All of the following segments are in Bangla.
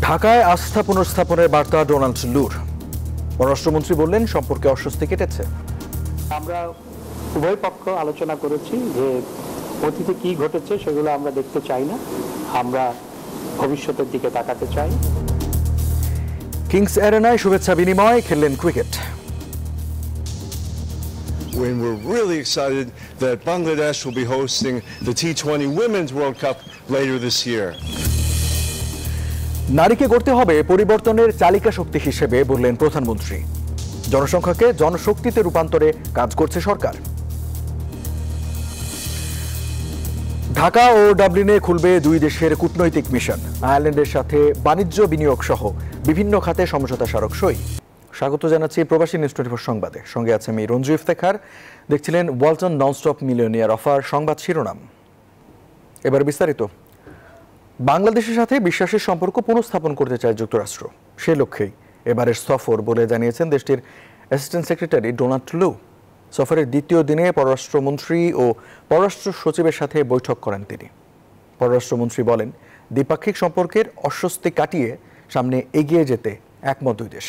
ঢাকায় আস্থা পুনর্স্থাপনের বার্তা ডোনাল্ড লুর। পররাষ্ট্রমন্ত্রী বললেন, সম্পর্কে অস্বস্তি কেটেছে। আমরা উভয় পক্ষ আলোচনা করেছি যে অতীতে কি ঘটেছে সেগুলো আমরা দেখতে চাই না, আমরা ভবিষ্যতের দিকে তাকাতে চাই। কিংস অ্যারেনায় শুভেচ্ছা বিনিময়, খেললেন cricket. When we're really excited that Bangladesh will be hosting the T20 Women's World Cup later this year. নারীকে গড়তে হবে পরিবর্তনের চালিকা শক্তি হিসেবে বললেন প্রধানমন্ত্রী। জনসংখ্যাকে জনশক্তিতে রূপান্তরে কাজ করছে সরকার। ঢাকা ও ডাবলিনে খুলবে দুই দেশের কূটনৈতিক মিশন। আয়ারল্যান্ডের সাথে বাণিজ্য বিনিয়োগ সহ বিভিন্ন খাতে সমঝোতা স্মারক সই। স্বাগত জানাচ্ছি প্রবাসী নিউজ 24 সংবাদে। সঙ্গে আছে আমি রঞ্জু ইফতেখার। দেখছিলেন ওয়ালটন ননস্টপ মিলিয়নিয়ার অফার। সংবাদ শিরোনাম, এবার বিস্তারিত। বাংলাদেশের সাথে বিশ্বাসের সম্পর্ক পুনঃস্থাপন করতে চায় যুক্তরাষ্ট্র। সে লক্ষ্যেই এবারের সফর বলে জানিয়েছেন দেশটির অ্যাসিস্ট্যান্ট সেক্রেটারি ডোনাল্ড লু। সফরের দ্বিতীয় দিনে পররাষ্ট্রমন্ত্রী ও পররাষ্ট্র সচিবের সাথে বৈঠক করেন তিনি। পররাষ্ট্রমন্ত্রী বলেন, দ্বিপাক্ষিক সম্পর্কের অস্বস্তি কাটিয়ে সামনে এগিয়ে যেতে একমত দুই দেশ।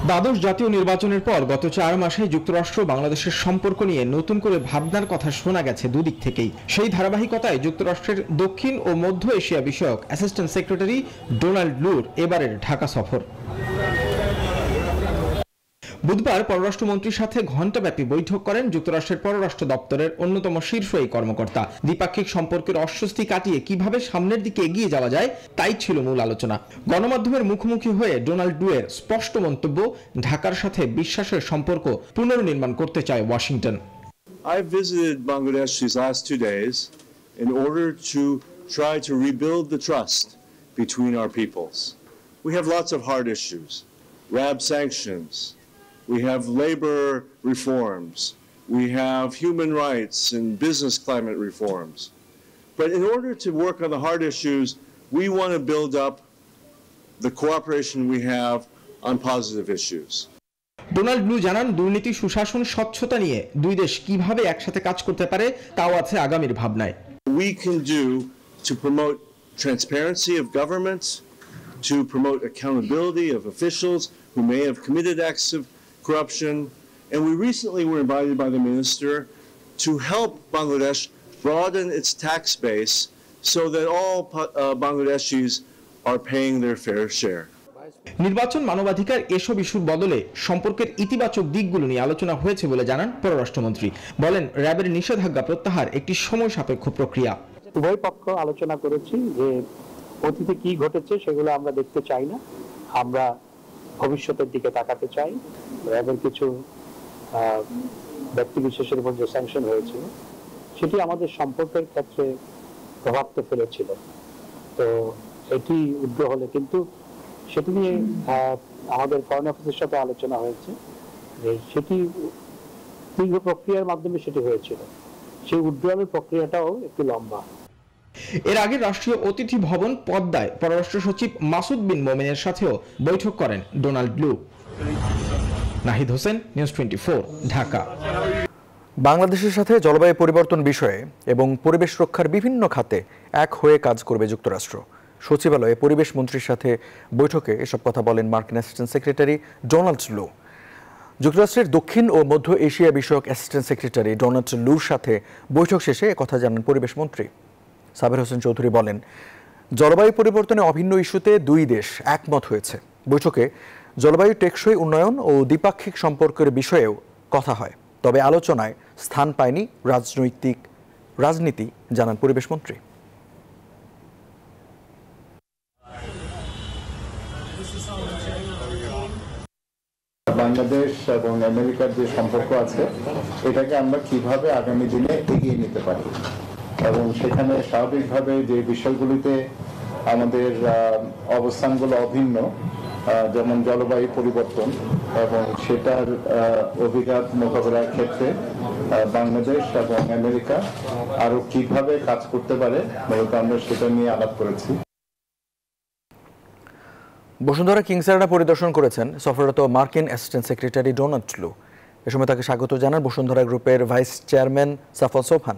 দ্বাদশ জাতীয় নির্বাচনের পর গত 4 মাসে যুক্তরাষ্ট্র বাংলাদেশের সম্পর্ক নিয়ে নতুন করে ভাবনার কথা শোনা গেছে দুদিক থেকেই। সেই ধারাবাহিকতায় যুক্তরাষ্ট্রের দক্ষিণ ও মধ্য এশিয়া বিষয়ক অ্যাসিস্ট্যান্ট সেক্রেটারি ডোনাল্ড লুর এবারের ঢাকা সফর। বুধবার পররাষ্ট্রমন্ত্রীর সাথে ঘণ্টাব্যাপী বৈঠক করেন যুক্তরাষ্ট্রের পররাষ্ট্র দপ্তরের অন্যতম শীর্ষ এই কর্মকর্তা। দ্বিপাক্ষিক সম্পর্কের অস্বস্তি কাটিয়ে কিভাবে সামনের দিকে এগিয়ে যাওয়া যায় তাই ছিল মূল আলোচনা। গণমাধ্যমের মুখোমুখি হয়ে ডোনাল্ড লুয়ের স্পষ্ট মন্তব্য, ঢাকার সাথে বিশ্বাসের সম্পর্ক পুনর্নির্মাণ করতে চায় Washington. I visited Bangladesh these last 2 days in order to try to rebuild the trust between our peoples. We have lots of hard issues. RAB sanctions. We have labor reforms. We have human rights and business climate reforms. But in order to work on the hard issues, we want to build up the cooperation we have on positive issues. Donald লু জানান, দুর্নীতি, সুশাসন, স্বচ্ছতা নিয়ে দুই দেশ কিভাবে একসাথে কাজ করতে পারে তাও আছে আগামীর ভাবনায়। We can do to promote transparency of governments, to promote accountability of officials who may have committed acts of corruption, and we recently were invited by the minister to help Bangladesh broaden its tax base so that all Bangladeshis are paying their fair share. নির্বাচন, মানবাধিকার এসব ইস্যুর বদলে সম্পর্কের ইতিবাচক দিকগুলো নিয়ে আলোচনা হয়েছে বলে জানান পররাষ্ট্রমন্ত্রী। বলেন, র্যাবের নিষেধাজ্ঞা প্রত্যাহার একটি সময় সাপেক্ষ প্রক্রিয়া। উভয় পক্ষ আলোচনা করেছি যে অতীতে কি ঘটেছে সেগুলো আমরা দেখতে চাই না, আমরা ভবিষ্যতের দিকে তাকাতে চাই। র্যাবের কিছু ব্যক্তি বিশেষের উপর যে স্যাংশন হয়েছিল সেটি আমাদের সম্পর্কের ক্ষেত্রে প্রভাব তো ফেলেছিল, তো এটি উগ্র হলে, কিন্তু সেটি নিয়ে আমাদের ফরেন অফিসের সাথে আলোচনা হয়েছে যে সেটি দীর্ঘ প্রক্রিয়ার মাধ্যমে সেটি হয়েছিল, সেই উড্রয়ালের প্রক্রিয়াটাও একটু লম্বা। এর আগে রাষ্ট্রীয় অতিথি ভবন পদ্মায় পররাষ্ট্র সচিব মাসুদ বিন মোমেনের সাথেও বৈঠক করেন ডোনাল্ড লু। নাহিদ হোসেন, নিউজ 24, ঢাকা। বাংলাদেশের সাথে জলবায়ু পরিবর্তন বিষয়ে এবং পরিবেশ রক্ষার বিভিন্ন খাতে এক হয়ে কাজ করবে যুক্তরাষ্ট্র। সচিবালয়ে পরিবেশ মন্ত্রীর সাথে বৈঠকে এসব কথা বলেন মার্কিন অ্যাসিস্ট্যান্ট সেক্রেটারি ডোনাল্ড লু। যুক্তরাষ্ট্রের দক্ষিণ ও মধ্য এশিয়া বিষয়ক অ্যাসিস্ট্যান্ট সেক্রেটারি ডোনাল্ড লুর সাথে বৈঠক শেষে একথা জানান পরিবেশ মন্ত্রী। সাবের হোসেন চৌধুরী বলেন, জলবায়ু পরিবর্তনে অভিন্ন ইস্যুতে দুই দেশ একমত হয়েছে। বৈঠকে জলবায়ু টেকসই উন্নয়ন ও দ্বিপাক্ষিক সম্পর্কের বিষয়েও কথা হয়, তবে আলোচনায় স্থান পায়নি রাজনীতি, জানান পরিবেশ মন্ত্রী। বাংলাদেশ এবং আমেরিকার যে সম্পর্ক আছে এটাকে আমরা কিভাবে আগামী দিনে এগিয়ে নিতে পারি, এবং সেখানে স্বাভাবিকভাবে যে বিষয়গুলিতে আমাদের অবস্থানগুলো অভিন্ন, যেমন জলবায়ু পরিবর্তন, এবং সেটার অভিঘাত মোকাবেলার ক্ষেত্রে বাংলাদেশ এবং আমেরিকা আরো কিভাবে কাজ করতে পারে, মূলত আমরা সেটা নিয়ে আলাপ করেছি। বসুন্ধরা কিংস অ্যারেনা পরিদর্শন করেছেন সফররত মার্কিন অ্যাসিস্ট্যান্ট সেক্রেটারি ডোনাল্ড লু। এ সময় তাকে স্বাগত জানান বসুন্ধরা গ্রুপের vice chairman Safwan Sobhan.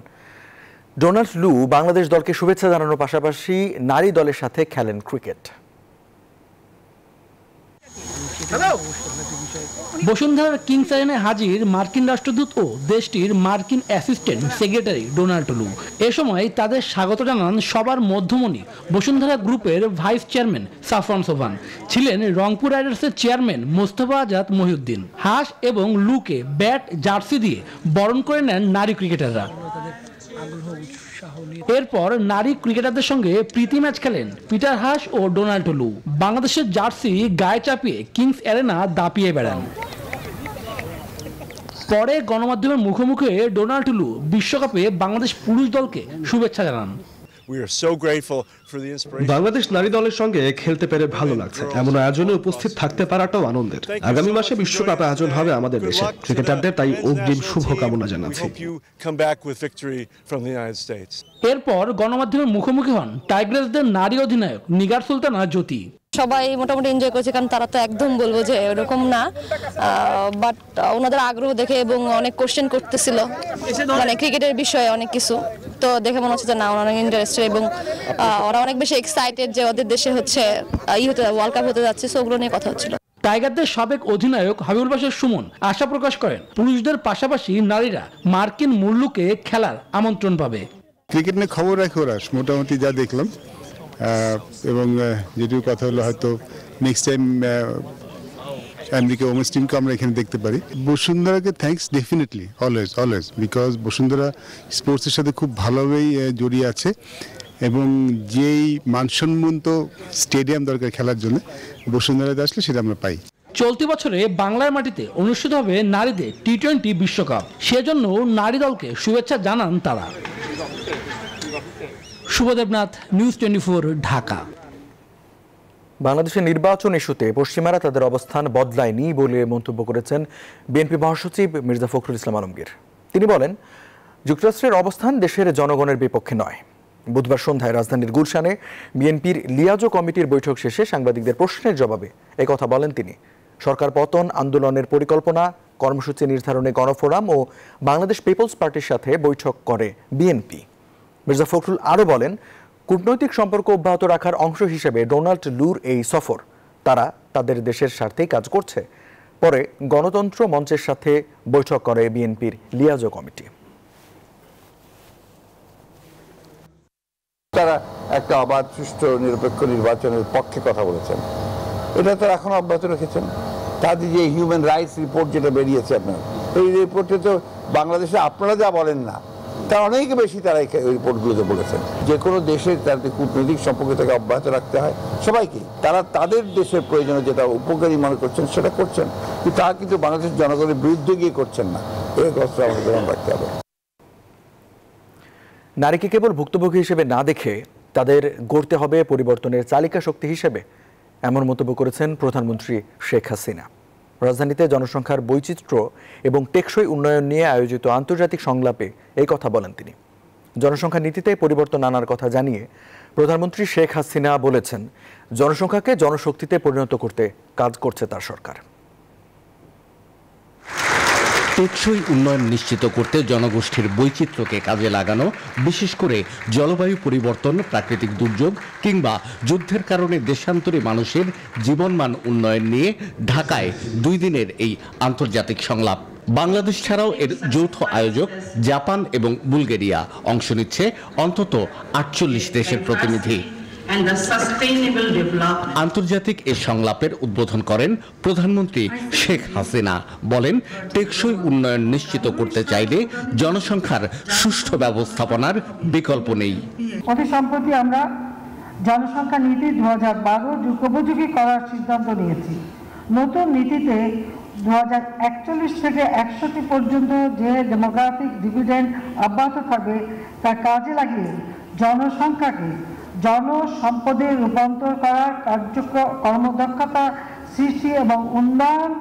Donald লু বাংলাদেশ দলকে শুভেচ্ছা জানানোর পাশাপাশি নারী দলের সাথে খেলেন ক্রিকেট। বসুন্ধরার কিংস আরেনায় হাজির মার্কিন রাষ্ট্রদূত ও দেশটির মার্কিন অ্যাসিস্ট্যান্ট সেক্রেটারি ডোনাল্ড লু। এ সময় তাদের স্বাগত জানান সবার মধ্যমণি বসুন্ধরা গ্রুপের ভাইস চেয়ারম্যান সাফওয়ান সোবহান, ছিলেন রংপুর রাইডার্সের চেয়ারম্যান মোস্তফা আজাদ মহিউদ্দিন। হাঁস এবং লুকে ব্যাট জার্সি দিয়ে বরণ করে নেন নারী ক্রিকেটাররা। এরপর নারী ক্রিকেটারদের সঙ্গে প্রীতি ম্যাচ খেলেন পিটার হাস ও ডোনাল্ড লু। বাংলাদেশের জার্সি গায়ে চাপিয়ে কিংস অ্যারেনা দাপিয়ে বেড়ান। পরে গণমাধ্যমের মুখোমুখি ডোনাল্ড লু বিশ্বকাপে বাংলাদেশ পুরুষ দলকে শুভেচ্ছা জানান। বাংলাদেশ নারী দলের সঙ্গে খেলতে পেরে ভালো লাগছে। এমন আয়োজনে উপস্থিত থাকতে পারাটাও আনন্দের। আগামী মাসে বিশ্বকাপ আয়োজন হবে আমাদের দেশে। ক্রিকেটারদের তাই অগ্রিম শুভকামনা জানাচ্ছি। এরপর গণমাধ্যমের মুখোমুখি হন টাইগ্রেসদের নারী অধিনায়ক নিগার সুলতানা জ্যোতি। সবাই মোটামুটি এনজয় করেছে, কারণ তারা তো একদম বলবো যে এরকম না, বাট ওনাদের আগ্রহ দেখে এবং অনেক কোশ্চেন করতেছিল মানে ক্রিকেটের বিষয়ে অনেক কিছু, তো দেখে মনে হচ্ছে যে না ওরা অনেক ইন্টারেস্টেড এবং ওরা অনেক বেশি এক্সাইটেড যে ওদের দেশে হচ্ছে ওয়ার্ল্ড কাপ হতে যাচ্ছে, সো ওগুলো নিয়ে কথা হচ্ছিল। টাইগারদের সাবেক অধিনায়ক হাবিবুল বাশার সুমন আশা প্রকাশ করেন পুরুষদের পাশাপাশি নারীরা মার্কিন মুল্লুকে খেলার আমন্ত্রণ পাবে। ক্রিকেট নিয়ে খবর রাখে ওরা, মোটামুটি যা দেখলাম, এবং যেটিও কথা হলো হয়তো নেক্সট টাইম আমেরিকা ওমেন্স টিমকে আমরা এখানে দেখতে পারি। বসুন্ধরাকে thanks definitely, always because Bashundhara স্পোর্টসের সাথে খুব ভালোভাবেই জড়িয়ে আছে এবং যেই মানসম্মত স্টেডিয়াম দরকার খেলার জন্য বসুন্ধরাতে আসলে সেটা আমরা পাই। চলতি বছরে বাংলার মাটিতে অনুষ্ঠিত হবে নারীদের টি-20 বিশ্বকাপ, সেজন্য নারী দলকে শুভেচ্ছা জানান তারা। শুভদেবনাথ, নিউজ 24, ঢাকা। বাংলাদেশের নির্বাচন ইস্যুতে পশ্চিমারা তাদের অবস্থান বদলায়নি বলে মন্তব্য করেছেন বিএনপি মহাসচিব মির্জা ফখরুল ইসলাম আলমগীর। তিনি বলেন, যুক্তরাষ্ট্রের অবস্থান দেশের জনগণের বিপক্ষে নয়। বুধবার সন্ধ্যায় রাজধানীর গুলশানে বিএনপির লিয়াজো কমিটির বৈঠক শেষে সাংবাদিকদের প্রশ্নের জবাবে একথা বলেন তিনি। সরকার পতন আন্দোলনের পরিকল্পনা, কর্মসূচি নির্ধারণে গণফোরাম ও বাংলাদেশ পিপলস পার্টির সাথে বৈঠক করে বিএনপি। মির্জা ফখরুল আরও বলেন, কূটনৈতিক সম্পর্ক অব্যাহত রাখার অংশ হিসেবে ডোনাল্ড লুর এই সফর, তারা তাদের দেশের স্বার্থেই কাজ করছে। পরে গণতন্ত্র মঞ্চের সাথে বৈঠক করে বিএনপির লিয়াজো কমিটি। তারা একটা অবাধ, সুষ্ঠু, নিরপেক্ষ নির্বাচনের পক্ষে কথা বলেছেন, এটা তো এখন অব্যাহত রেখেছেন। তাদের যে হিউম্যান রাইটস রিপোর্ট যেটা বেরিয়েছে আপনার, এই রিপোর্টে তো বাংলাদেশে আপনারা যা বলেন না, তার অনেক বেশি তারা এই রিপোর্টগুলোতে বলেছেন। যে কোনো দেশের তাদের কূটনৈতিক সম্পর্ক থেকে অব্যাহত রাখতে হয় সবাইকে। তারা তাদের দেশের প্রয়োজনে যেটা উপকারী মনে করছেন সেটা করছেন, কিন্তু তা কিন্তু বাংলাদেশের জনগণের বিরুদ্ধে গিয়ে করছেন না। এই কথা আমাদের গ্রহণ রাখতে হবে। নারীকে কেবল ভুক্তভোগী হিসেবে না দেখে তাদের গড়তে হবে পরিবর্তনের চালিকা শক্তি হিসেবে, এমন মন্তব্য করেছেন প্রধানমন্ত্রী শেখ হাসিনা। রাজধানীতে জনসংখ্যার বৈচিত্র্য এবং টেকসই উন্নয়ন নিয়ে আয়োজিত আন্তর্জাতিক সংলাপে এই কথা বলেন তিনি। জনসংখ্যা নীতিতে পরিবর্তন আনার কথা জানিয়ে প্রধানমন্ত্রী শেখ হাসিনা বলেছেন, জনসংখ্যাকে জনশক্তিতে পরিণত করতে কাজ করছে তার সরকার। টেকসই উন্নয়ন নিশ্চিত করতে জনগোষ্ঠীর বৈচিত্র্যকে কাজে লাগানো, বিশেষ করে জলবায়ু পরিবর্তন, প্রাকৃতিক দুর্যোগ কিংবা যুদ্ধের কারণে দেশান্তরী মানুষের জীবনমান উন্নয়ন নিয়ে ঢাকায় 2 দিনের এই আন্তর্জাতিক সংলাপ। বাংলাদেশ ছাড়াও এর যৌথ আয়োজক জাপান এবং বুলগেরিয়া। অংশ নিচ্ছে অন্তত 48 দেশের প্রতিনিধি। আন্তর্জাতিক এ সংলাপের উদ্বোধন করেন প্রধানমন্ত্রী শেখ হাসিনা। বলেন, টেকসই উন্নয়ন নিশ্চিত করতে চাইলে জনসংখ্যার সুষ্ঠু ব্যবস্থাপনার বিকল্প নেই। অতি সম্প্রতি আমরা জনসংখ্যা নীতি 2012 যুগোপযোগী করার সিদ্ধান্ত নিয়েছি। নতুন নীতিতে 2041 থেকে 61 পর্যন্ত যে ডেমোগ্রাফিক ডিভিডেন্ড অব্যাহত থাকবে তা কাজে লাগিয়ে জনসংখ্যাকে জনসম্পদে রূপান্তর করার কর্মদক্ষতা সৃষ্টি এবং উন্নয়ন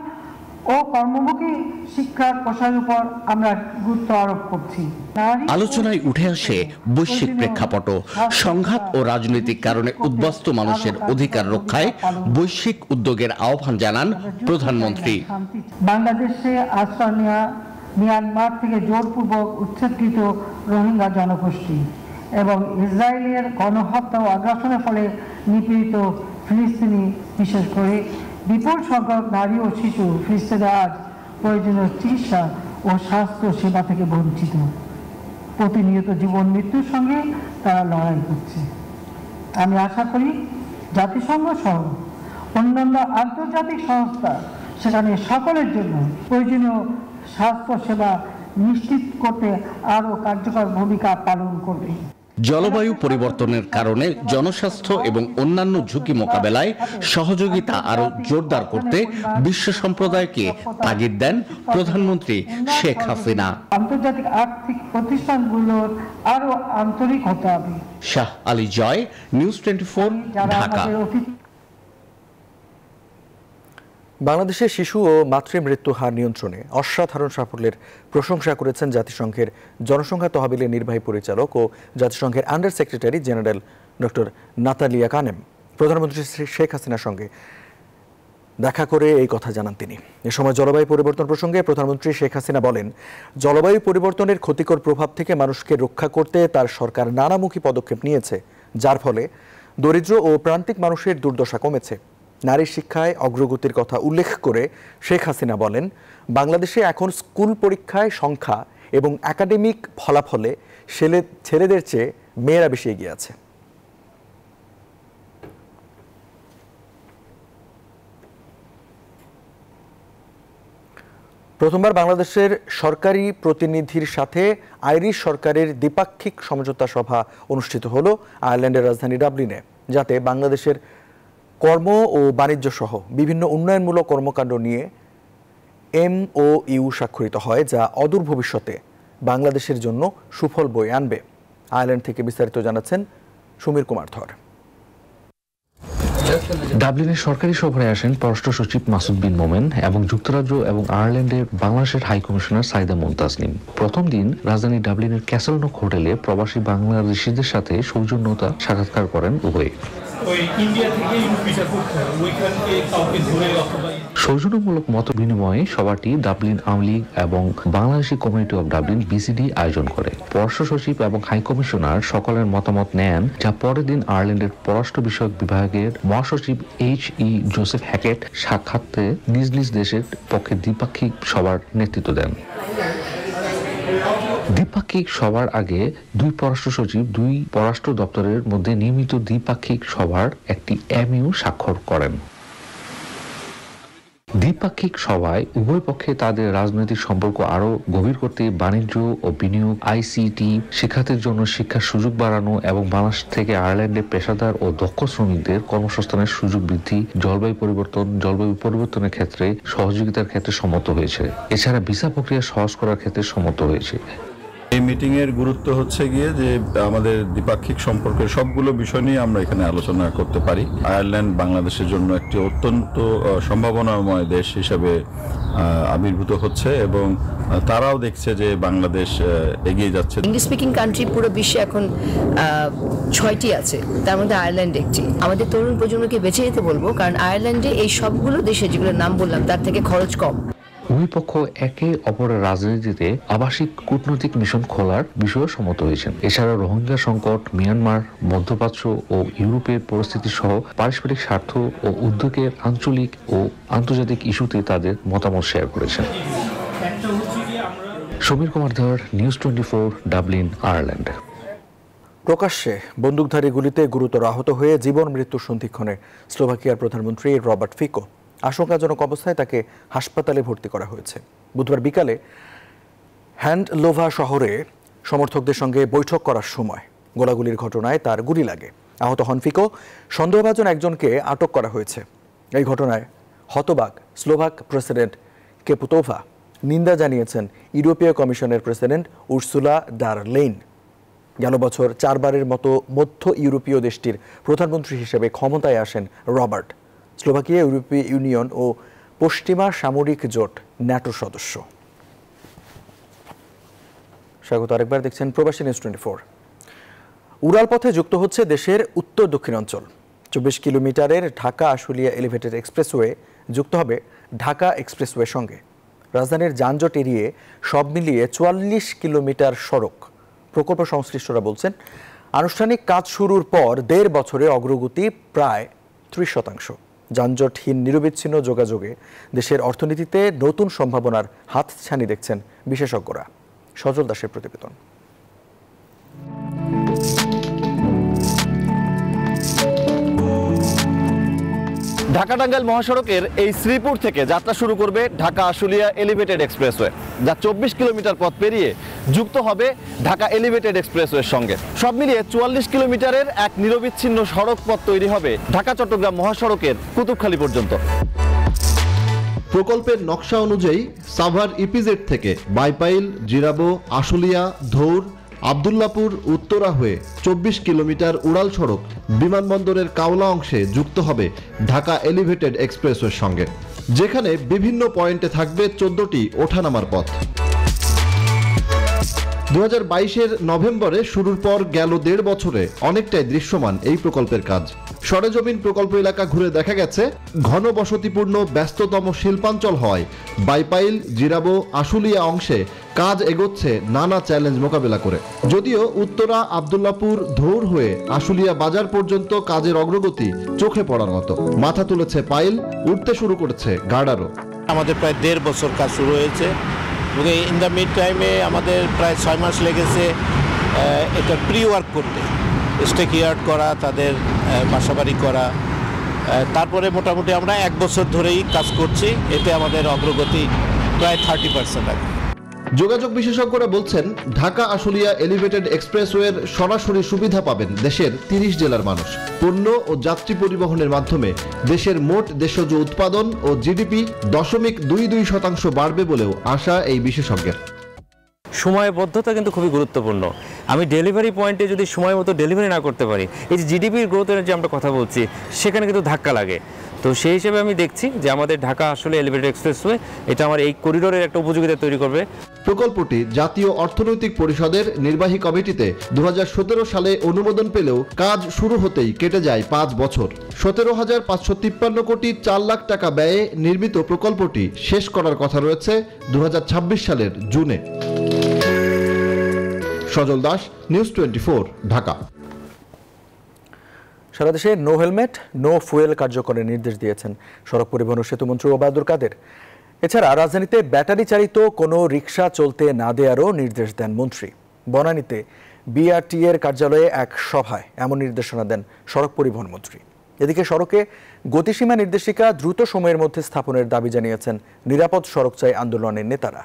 ও কর্মমুখী শিক্ষার প্রসারের উপর আমরা গুরুত্ব আরোপ করছি। আলোচনায় উঠে আসে বৈশ্বিক প্রেক্ষাপট, সংঘাত ও রাজনৈতিক কারণে উদ্বাস্তু মানুষের অধিকার রক্ষায় বৈশ্বিক উদ্যোগের আহ্বান জানান প্রধানমন্ত্রী। বাংলাদেশে আশ্রয় নেওয়া মিয়ানমার থেকে জোরপূর্বক উচ্ছেদকৃত রোহিঙ্গা জনগোষ্ঠী এবং ইসরায়েলের গণহত্যা ও আগ্রাসনের ফলে নিপীড়িত ফিলিস্তিনি, বিশেষ করে বিপুল সংখ্যক নারী ও শিশু ফিলিস্তিনে আজ প্রয়োজনীয় চিকিৎসা ও স্বাস্থ্য সেবা থেকে বঞ্চিত। প্রতিনিয়ত জীবন মৃত্যুর সঙ্গে তারা লড়াই করছে। আমি আশা করি জাতিসংঘ সহ অন্যান্য আন্তর্জাতিক সংস্থা সেখানে সকলের জন্য প্রয়োজনীয় স্বাস্থ্য সেবা নিশ্চিত করতে আরও কার্যকর ভূমিকা পালন করবে। জলবায়ু পরিবর্তনের কারণে জনস্বাস্থ্য এবং অন্যান্য ঝুঁকি মোকাবেলায় সহযোগিতা আরো জোরদার করতে বিশ্ব সম্প্রদায়কে তাগিদ দেন প্রধানমন্ত্রী শেখ হাসিনা। আন্তর্জাতিক আর্থিক প্রতিষ্ঠানগুলোর আরো আন্তরিক হতে হবে। শাহ আলী জয়, নিউজ 24, ঢাকা। বাংলাদেশে শিশু ও মাতৃমৃত্যু হার নিয়ন্ত্রণে অসাধারণ সাফল্যের প্রশংসা করেছেন জাতিসংঘের জনসংখ্যা তহবিলের নির্বাহী পরিচালক ও জাতিসংঘের under secretary general doctor Natalia Kanem. প্রধানমন্ত্রী শেখ হাসিনার সঙ্গে দেখা করে এই কথা জানান তিনি। এ সময় জলবায়ু পরিবর্তন প্রসঙ্গে প্রধানমন্ত্রী শেখ হাসিনা বলেন, জলবায়ু পরিবর্তনের ক্ষতিকর প্রভাব থেকে মানুষকে রক্ষা করতে তার সরকার নানামুখী পদক্ষেপ নিয়েছে, যার ফলে দরিদ্র ও প্রান্তিক মানুষের দুর্দশা কমেছে। নারী শিক্ষায় অগ্রগতির কথা উল্লেখ করে শেখ হাসিনা বলেন, বাংলাদেশে এখন স্কুল পরীক্ষায় সংখ্যা এবং একাডেমিক ফলাফলে ছেলেদের চেয়ে মেয়েরা বেশি এগিয়ে আছে। প্রথমবার বাংলাদেশের সরকারি প্রতিনিধির সাথে আইরিশ সরকারের দ্বিপাক্ষিক সমঝোতা সভা অনুষ্ঠিত হলো আয়ারল্যান্ডের রাজধানী ডাবলিনে, যাতে বাংলাদেশের কর্ম ও বাণিজ্য সহ বিভিন্ন উন্নয়নমূলক কর্মকাণ্ড নিয়ে MOU স্বাক্ষরিত হয়, যা অদূর ভবিষ্যতে বাংলাদেশের জন্য সুফল বয়ে আনবে। আয়ারল্যান্ড থেকে বিস্তারিত জানাচ্ছেন সমীর কুমার ধর। ডাবলিনের সরকারি সভায় আসেন পররাষ্ট্র সচিব মাসুদ বিন মোমেন এবং যুক্তরাজ্য এবং আয়ারল্যান্ডের বাংলাদেশের হাই কমিশনার সাইদা মুমতাজনিম। প্রথম দিন রাজধানী ডাবলিনের ক্যাসেল নক হোটেলে প্রবাসী বাংলাদেশিদের সাথে সৌজন্যতা সাক্ষাৎকার করেন উভয়ে। সৌজন্যমূলক মত বিনিময়ে সভাটি ডাবলিন আওয়ামী লীগ এবং Bangladeshi community of Dublin BCD আয়োজন করে। পররাষ্ট্র সচিব এবং হাই কমিশনার সকলের মতামত নেন, যা পরের দিন আয়ারল্যান্ডের পররাষ্ট্র বিষয়ক বিভাগের মহাসচিব HE জোসেফ হ্যাকেট সাক্ষাৎতে নিজ নিজ দেশের পক্ষে দ্বিপাক্ষিক সভার নেতৃত্ব দেন। দ্বিপাক্ষিক সভার আগে দুই পররাষ্ট্র সচিব দুই পররাষ্ট্র দপ্তরের মধ্যে নিয়মিত দ্বিপাক্ষিক সভার একটি MOU স্বাক্ষর করেন। দ্বিপাক্ষিক সভায় উভয় পক্ষে তাদের রাজনৈতিক সম্পর্ক আরো গভীর করতে বাণিজ্য ও বিনিয়োগ, ICT, শিক্ষার্থীর জন্য শিক্ষার সুযোগ বাড়ানো এবং বাংলাদেশ থেকে আয়ারল্যান্ডে পেশাদার ও দক্ষ শ্রমিকদের কর্মসংস্থানের সুযোগ বৃদ্ধি, জলবায়ু পরিবর্তনের ক্ষেত্রে সহযোগিতার ক্ষেত্রে সম্মত হয়েছে। এছাড়া ভিসা প্রক্রিয়া সহজ করার ক্ষেত্রে সম্মত হয়েছে। এই মিটিং এর গুরুত্ব হচ্ছে গিয়ে যে আমাদের দ্বিপাক্ষিক সম্পর্কের সবগুলো বিষয় নিয়ে আমরা এখানে আলোচনা করতে পারি। আয়ারল্যান্ড বাংলাদেশের জন্য একটি অত্যন্ত সম্ভাবনাময় দেশ হিসেবে আবির্ভূত হচ্ছে এবং তারাও দেখছে যে বাংলাদেশ এগিয়ে যাচ্ছে। ইংলিশ স্পিকিং কান্ট্রি পুরো বিশ্বে এখন 6টি আছে, তার মধ্যে আয়ারল্যান্ড একটি। আমাদের তরুণ প্রজন্মকে বেছে নিতে বলবো, কারণ আয়ারল্যান্ডে এই সবগুলো দেশে যেগুলোর নাম বললাম তার থেকে খরচ কম। উভয় পক্ষ একে অপরের রাজনীতিতে আবাসিক কূটনৈতিক মিশন খোলার বিষয়ে সম্মত হয়েছেন। এছাড়া রোহিঙ্গা সংকট, মিয়ানমার, মধ্যপ্রাচ্য ও ইউরোপের পরিস্থিতি সহ পারস্পরিক স্বার্থ ও উদ্যোগের আঞ্চলিক ও আন্তর্জাতিক ইস্যুতে তাদের মতামত শেয়ার করেছেন। সমীর কুমার ধর, নিউজ 24, ডাবলিন, আয়ারল্যান্ড। প্রকাশ্যে বন্দুকধারী গুলিতে গুরুতর আহত হয়ে জীবন মৃত্যুর সন্ধিক্ষণে স্লোভাকিয়ার প্রধানমন্ত্রী রবার্ট ফিকো। আশঙ্কাজনক অবস্থায় তাকে হাসপাতালে ভর্তি করা হয়েছে। বুধবার বিকালে হ্যান্ডলোভা শহরে সমর্থকদের সঙ্গে বৈঠক করার সময় গোলাগুলির ঘটনায় তার গুলি লাগে। আহত হন ফিকো। সন্দেহভাজন একজনকে আটক করা হয়েছে। এই ঘটনায় হতবাক স্লোভাক প্রেসিডেন্ট কেপুতোভা নিন্দা জানিয়েছেন ইউরোপীয় কমিশনের প্রেসিডেন্ট উর্সুলা ডার লেইন। গেল বছর 4বারের মতো মধ্য ইউরোপীয় দেশটির প্রধানমন্ত্রী হিসেবে ক্ষমতায় আসেন রবার্ট। স্লোভাকিয়া ইউরোপীয় ইউনিয়ন ও পশ্চিমা সামরিক জোট ন্যাটোর সদস্য। স্বাগত আরেকবার, দেখছেন প্রবাসী নিউজ 24। উড়াল পথে যুক্ত হচ্ছে দেশের উত্তর দক্ষিণাঞ্চল। 24 কিলোমিটারের ঢাকা আশুলিয়া এলিভেটেড এক্সপ্রেসওয়ে যুক্ত হবে ঢাকা এক্সপ্রেসওয়ের সঙ্গে। রাজধানীর যানজট এড়িয়ে সব মিলিয়ে 44 কিলোমিটার সড়ক প্রকল্প সংশ্লিষ্টরা বলছেন, আনুষ্ঠানিক কাজ শুরুর পর 1.5 বছরে অগ্রগতি প্রায় 30%। যানজটহীন নিরবিচ্ছিন্ন যোগাযোগে দেশের অর্থনীতিতে নতুন সম্ভাবনার হাতছানি দেখছেন বিশেষজ্ঞরা। সজল দাসের প্রতিবেদন। ঢাকা টাঙ্গাইল মহাসড়কের এই শ্রীপুর থেকে যাত্রা শুরু করবে ঢাকা আশুলিয়া এলিভেটেড এক্সপ্রেসওয়ে, যা 24 কিলোমিটার পথ পেরিয়ে যুক্ত হবে ঢাকা এলিভেটেড এক্সপ্রেসওয়ের সঙ্গে। সব মিলিয়ে 44 কিলোমিটারের এক নিরবিচ্ছিন্ন সড়ক পথ তৈরি হবে ঢাকা চট্টগ্রাম মহাসড়কের কুতুবখালী পর্যন্ত। প্রকল্পের নকশা অনুযায়ী সাভার ইপিজেড থেকে বাইপাইল, জিরাবো, আশুলিয়া, ধৌর, আব্দুল্লাপুর, উত্তরা হয়ে 24 কিলোমিটার উড়াল সড়ক বিমানবন্দরের কাওলা অংশে যুক্ত হবে ঢাকা এলিভেটেড এক্সপ্রেসওয়ের সঙ্গে, যেখানে বিভিন্ন পয়েন্টে থাকবে 14টি ওঠানামার পথ। 2022-এর নভেম্বরে শুরুর পর গেল 1.5 বছরে অনেকটাই দৃশ্যমান এই প্রকল্পের কাজ। সরেজমিন প্রকল্প এলাকা ঘুরে দেখা গেছে, ঘন বসতিপূর্ণ ব্যস্ততম শিল্পাঞ্চল হওয়ায় বাইপাইল, জিরাবো, আশুলিয়া অংশে কাজ এগোচ্ছে নানা চ্যালেঞ্জ মোকাবেলা করে। যদিও উত্তরা, আব্দুল্লাপুর, ধৌর হয়ে আশুলিয়া বাজার পর্যন্ত কাজের অগ্রগতি চোখে পড়ার মতো। মাথা তুলেছে পাইল, উঠতে শুরু করেছে গার্ডারও। আমাদের প্রায় 1.5 বছর কাজ শুরু হয়েছে এবং ইন দ্য মিড টাইমে আমাদের প্রায় 6 মাস লেগেছে এটা প্রি ওয়ার্ক করতে, স্টেক ইয়ার্ড করা, তাদের বাসাবাড়ি করা। তারপরে মোটামুটি আমরা 1 বছর ধরেই কাজ করছি, এতে আমাদের অগ্রগতি প্রায় 30% আগে। যোগাযোগ বিশেষজ্ঞরা বলছেন, ঢাকা আশুলিয়া এলিভেটেড এক্সপ্রেসওয়ের সরাসরি সুবিধা পাবেন দেশের 30 জেলার মানুষ। পণ্য ও যাত্রী পরিবহনের মাধ্যমে দেশের মোট দেশজ উৎপাদন ও জিডিপি 0.22% বাড়বে বলেও আশা এই বিশেষজ্ঞের। সময়বদ্ধতা কিন্তু খুবই গুরুত্বপূর্ণ। আমি ডেলিভারি পয়েন্টে যদি সময় মতো ডেলিভারি না করতে পারি, এই যে জিডিপির গ্রোথের যে আমরা কথা বলছি, সেখানে কিন্তু ধাক্কা লাগে। তো সেই হিসেবে আমি দেখছি যে আমাদের ঢাকা আসলে এলিভেটেড এক্সপ্রেসওয়ে এটা আমার এই করিডোরের একটা উপযোগিতা তৈরি করবে। প্রকল্পটি জাতীয় অর্থনৈতিক পরিষদের নির্বাহী কমিটিতে 2017 সালে অনুমোদন পেলেও কাজ শুরু হতেই কেটে যায় 5 বছর। 17,553 কোটি 4 লাখ টাকা ব্যয়ে নির্মিত প্রকল্পটি শেষ করার কথা রয়েছে 2026 সালের জুনে। সজল দাস, নিউজ 24, ঢাকা। সারা দেশে নো হেলমেট, নো ফুয়েল কার্যকরের নির্দেশ দিয়েছেন সড়ক পরিবহন ও সেতুমন্ত্রী ওবায়দুল কাদের। এছাড়া রাজধানীতে ব্যাটারি চালিত কোনো রিকশা চলতে না দেওয়ারও নির্দেশ দেন মন্ত্রী। বনানীতে বিআরটি এর কার্যালয়ে এক সভায় এমন নির্দেশনা দেন সড়ক পরিবহন মন্ত্রী। এদিকে সড়কে গতিসীমা নির্দেশিকা দ্রুত সময়ের মধ্যে স্থাপনের দাবি জানিয়েছেন নিরাপদ সড়ক চাই আন্দোলনের নেতারা।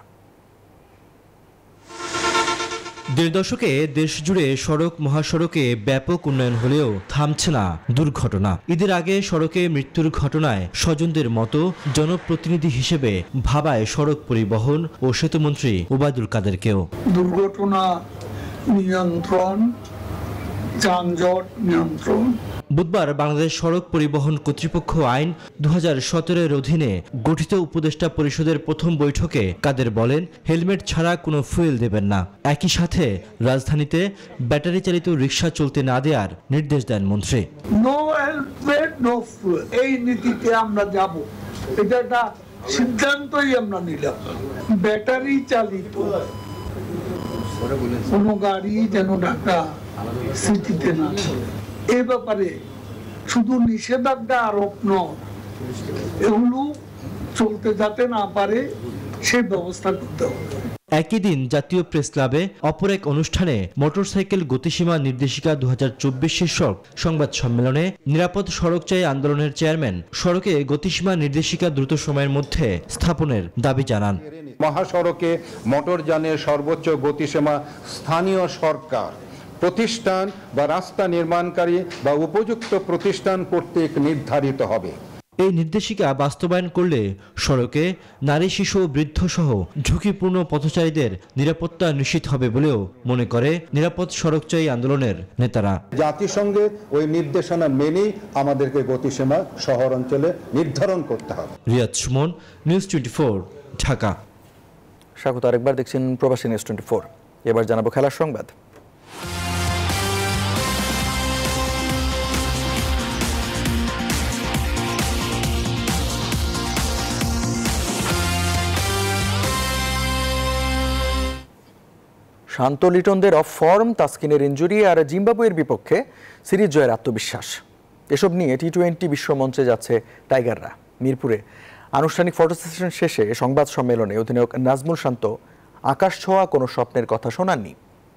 1.5 দশকে দেশ জুড়ে সড়ক মহাসড়কে ব্যাপক উন্নয়ন হলেও থামছে না দুর্ঘটনা। ঈদের আগে সড়কে মৃত্যুর ঘটনায় স্বজনদের মতো জনপ্রতিনিধি হিসেবে ভাবায় সড়ক পরিবহন ও সেতুমন্ত্রী ওবায়দুল কাদেরকেও। দুর্ঘটনা নিয়ন্ত্রণ, যানজট নিয়ন্ত্রণ। বুধবার বাংলাদেশ সড়ক পরিবহন কর্তৃপক্ষ আইন 2017-এর অধীনে গঠিত উপদেষ্টা পরিষদের প্রথম বৈঠকে কাদের বলেন, হেলমেট ছাড়া কোনো ফুয়েল দেবেন না। একই সাথে রাজধানীতে ব্যাটারি চালিত রিকশা চলতে না দেওয়ার নির্দেশ দেন মন্ত্রী। নো হেলমেট, নো ফুয়েল, এই নীতিতে আমরা যাব, এটা একটা সিদ্ধান্তই আমরা নিলাম। ব্যাটারি চালিত কোনো গাড়ি যেন ঢাকা সিটিতে না চলে, এ ব্যাপারে শুধু নিষেধাজ্ঞা আরোপ নয়, এগুলো চলতে যাতে না পারে সে ব্যবস্থা করতে হবে। একই দিন জাতীয় প্রেস ক্লাবে অপর এক অনুষ্ঠানে মোটরসাইকেল গতিসীমা নির্দেশিকা 2024 শীর্ষক সংবাদ সম্মেলনে নিরাপদ সড়ক চাই আন্দোলনের চেয়ারম্যান সড়কে গতিসীমা নির্দেশিকা দ্রুত সময়ের মধ্যে স্থাপনের দাবি জানান। মহাসড়কে মোটরযানের সর্বোচ্চ গতিসীমা স্থানীয় সরকার, প্রতিষ্ঠান বা রাস্তা নির্মাণকারী বা উপযুক্ত প্রতিষ্ঠান কর্তৃক নির্ধারিত হবে। এই নির্দেশিকা বাস্তবায়ন করলে সড়কে নারী, শিশু, বৃদ্ধ সহ ঝুঁকিপূর্ণ পথচারীদের নিরাপত্তা নিশ্চিত হবে বলেও মনে করে নিরাপদ সড়ক চাই আন্দোলনের নেতারা। জাতিসংঘের ওই নির্দেশনা মেনেই আমাদেরকে গতিসীমা শহর অঞ্চলে নির্ধারণ করতে হবে। রিয়াদ সুমন, নিউজ 24, ঢাকা। স্বাগত আরেকবার, দেখছেন প্রবাসী নিউজ 24। এবার জানাবো খেলার সংবাদ। শান্ত লিটনদের অফ ফর্ম, তাসকিনের ইনজুরি আর জিম্বাবুয়ের বিপক্ষে সিরিজ জয়ের আত্মবিশ্বাস, এসব নিয়ে টি-20 বিশ্বমঞ্চে যাচ্ছে টাইগাররা। মিরপুরে আনুষ্ঠানিক ফটো সেশন শেষে সংবাদ সম্মেলনে অধিনায়ক নাজমুল শান্ত আকাশ ছোঁয়া কোনো স্বপ্নের কথা শোনাননি।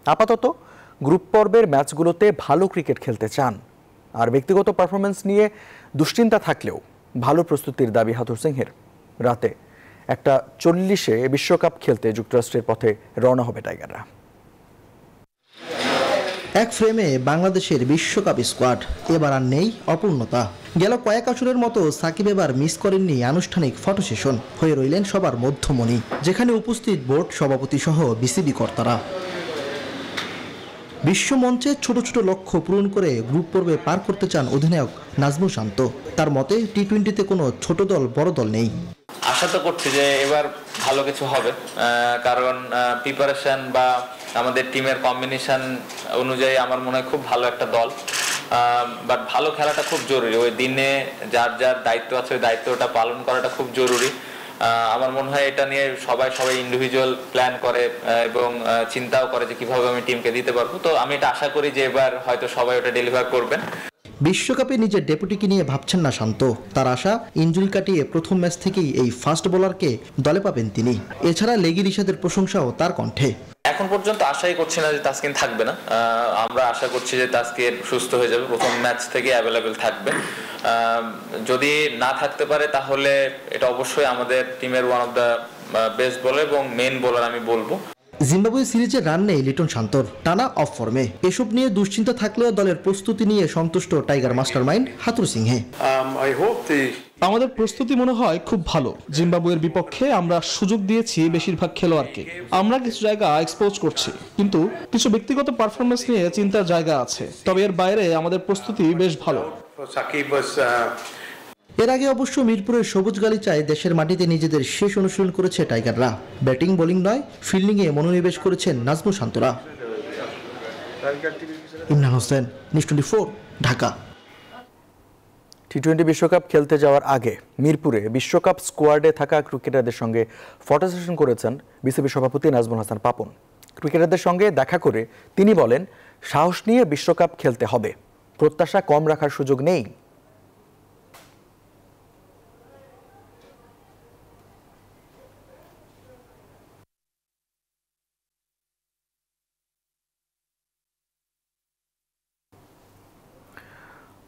আপাতত গ্রুপ পর্বের ম্যাচগুলোতে ভালো ক্রিকেট খেলতে চান, আর ব্যক্তিগত পারফরমেন্স নিয়ে দুশ্চিন্তা থাকলেও ভালো প্রস্তুতির দাবি হাথুর সিংহের। রাতে 1:40-এ বিশ্বকাপ খেলতে যুক্তরাষ্ট্রের পথে রওনা হবে টাইগাররা। এক ফ্রেমে বাংলাদেশের বিশ্বকাপ স্কোয়াড, এবার আর নেই অপূর্ণতা। গেল কয়েক আসরের মতো সাকিব এবার মিস করেননি আনুষ্ঠানিক ফটো সেশন, হয়ে রইলেন সবার মধ্যমণি, যেখানে উপস্থিত বোর্ড সভাপতি সহ বিসিবি কর্তারা। বিশ্বমঞ্চে ছোট ছোট লক্ষ্য পূরণ করে গ্রুপ পর্বে পার করতে চান অধিনায়ক নাজমুল শান্ত। তার মতে টি-20-তে কোনো ছোট দল বড় দল নেই। আশা তো করছি যে এবার ভালো কিছু হবে, কারণ প্রিপারেশন বা আমাদের টিমের কম্বিনেশন অনুযায়ী আমার মনে হয় খুব ভালো একটা দল। বাট ভালো খেলাটা খুব জরুরি, ওই দিনে যার যার দায়িত্ব আছে ওই দায়িত্বটা পালন করাটা খুব জরুরি। আমার মনে হয় এটা নিয়ে সবাই ইন্ডিভিজুয়াল প্ল্যান করে এবং চিন্তাও করে যে কিভাবে আমি টিমকে দিতে পারবো। তো আমি এটা আশা করি যে এবার হয়তো সবাই ওটা ডেলিভার করবেন। বিশ্বকাপে নিজের ডেপুটিকে নিয়ে ভাবছেন না শান্ত। তার আশা ইনজুরি কাটিয়ে প্রথম ম্যাচ থেকেই এই ফাস্ট বোলারকে দলে পাবেন তিনি। এছাড়া লেগি রিশাদের প্রশংসাও তার কণ্ঠে। এখন পর্যন্ত আশাই করছি না যে তাসকিন থাকবে না, আমরা আশা করছি যে তাসকিন সুস্থ হয়ে যাবে, প্রথম ম্যাচ থেকে অ্যাভেলেবেল থাকবে। যদি না থাকতে পারে তাহলে এটা অবশ্যই আমাদের টিমের one of the best bowler এবং মেইন বোলার আমি বলবো। জিম্বাবুয়ে সিরিজে রান নেই লিটন শান্তর, টানা অফ ফর্মে। এসব নিয়ে দুশ্চিন্তা থাকলেও দলের প্রস্তুতি নিয়ে সন্তুষ্ট টাইগার মাস্টারমাইন্ড হাথুর সিংহে। আমাদের প্রস্তুতি মনে হয় খুব ভালো। জিম্বাবুয়ের বিপক্ষে আমরা সুযোগ দিয়েছি বেশিরভাগ খেলোয়াড়কে, আমরা কিছু জায়গা এক্সপোজ করছি, কিন্তু কিছু ব্যক্তিগত পারফরমেন্স নিয়ে চিন্তার জায়গা আছে। তবে এর বাইরে আমাদের প্রস্তুতি বেশ ভালো। এর আগে অবশ্য মিরপুরের সবুজ গালিচায় দেশের মাটিতে নিজেদের শেষ অনুশীলন করেছে টাইগাররা। ব্যাটিং বোলিং নয়, ফিল্ডিংয়ে মনোনিবেশ করেছেন নাজমুল শান্তরা। ইমরান হোসেন, নিউজ 24, ঢাকা। টি-20 বিশ্বকাপ খেলতে যাওয়ার আগে মিরপুরে বিশ্বকাপ স্কোয়াডে থাকা ক্রিকেটারদের সঙ্গে ফটো সেশন করেছেন বিসিবি সভাপতি নাজমুল হাসান পাপন। ক্রিকেটারদের সঙ্গে দেখা করে তিনি বলেন, সাহস নিয়ে বিশ্বকাপ খেলতে হবে, প্রত্যাশা কম রাখার সুযোগ নেই।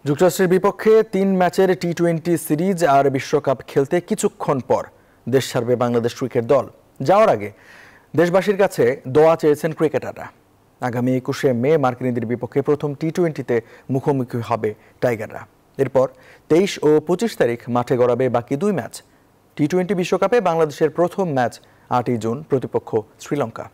যুক্তরাষ্ট্রের বিপক্ষে 3 ম্যাচের টি-20 সিরিজ আর বিশ্বকাপ খেলতে কিছুক্ষণ পর দেশ ছাড়বে বাংলাদেশ ক্রিকেট দল। যাওয়ার আগে দেশবাসীর কাছে দোয়া চেয়েছেন ক্রিকেটাররা। আগামী 21শে মে মার্কিনীদের বিপক্ষে প্রথম টি-20-তে মুখোমুখি হবে টাইগাররা। এরপর 23 ও 25 তারিখ মাঠে গড়াবে বাকি 2 ম্যাচ। টি-20 বিশ্বকাপে বাংলাদেশের প্রথম ম্যাচ 8ই জুন, প্রতিপক্ষ শ্রীলঙ্কা।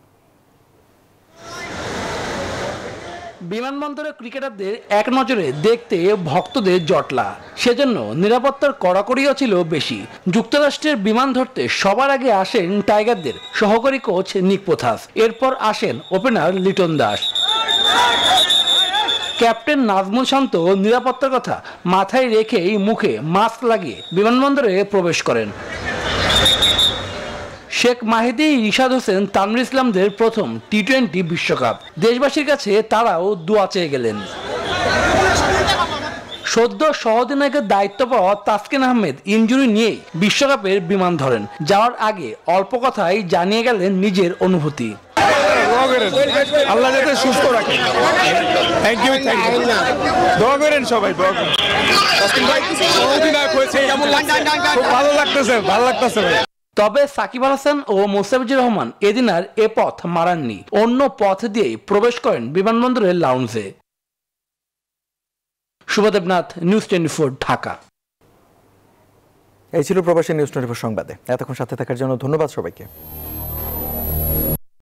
বিমানবন্দরে ক্রিকেটারদের এক নজরে দেখতে ভক্তদের জটলা, সেজন্য নিরাপত্তার কড়াকড়িও ছিল বেশি। যুক্তরাষ্ট্রের বিমান ধরতে সবার আগে আসেন টাইগারদের সহকারী কোচ নিক পোথাস, এরপর আসেন ওপেনার লিটন দাস। ক্যাপ্টেন নাজমুল শান্ত নিরাপত্তার কথা মাথায় রেখেই মুখে মাস্ক লাগিয়ে বিমানবন্দরে প্রবেশ করেন। শেখ মাহিদি, রিশাদ হোসেন, তানভীর ইসলামদের প্রথম টি-20 বিশ্বকাপ। দেশবাসীর কাছে তারাও দোয়া চেয়ে গেলেন। সদ্য সহঅধিনায়কের দায়িত্ব পাওয়া তাসকিন আহমেদ ইনজুরি নিয়েই বিশ্বকাপের বিমান ধরেন। যাওয়ার আগে অল্প কথাই জানিয়ে গেলেন নিজের অনুভূতি। আল্লাহ যাতে সুস্থ রাখে। থ্যাংক ইউ, দোয়া করেন সবাই, দোয়া করেন। ভালো লাগতেছে। তবে সাকিব আল হাসান ও মোস্তাফিজুর রহমান এদিন আর এ পথ মারাননি, অন্য পথ দিয়েই প্রবেশ করেন বিমানবন্দরের লাউঞ্জে। শুভদেবনাথ, নিউজ 24, ঢাকা। এই ছিল প্রবাসী নিউজ 24 সংবাদে। এতক্ষণ সাথে থাকার জন্য ধন্যবাদ সবাইকে।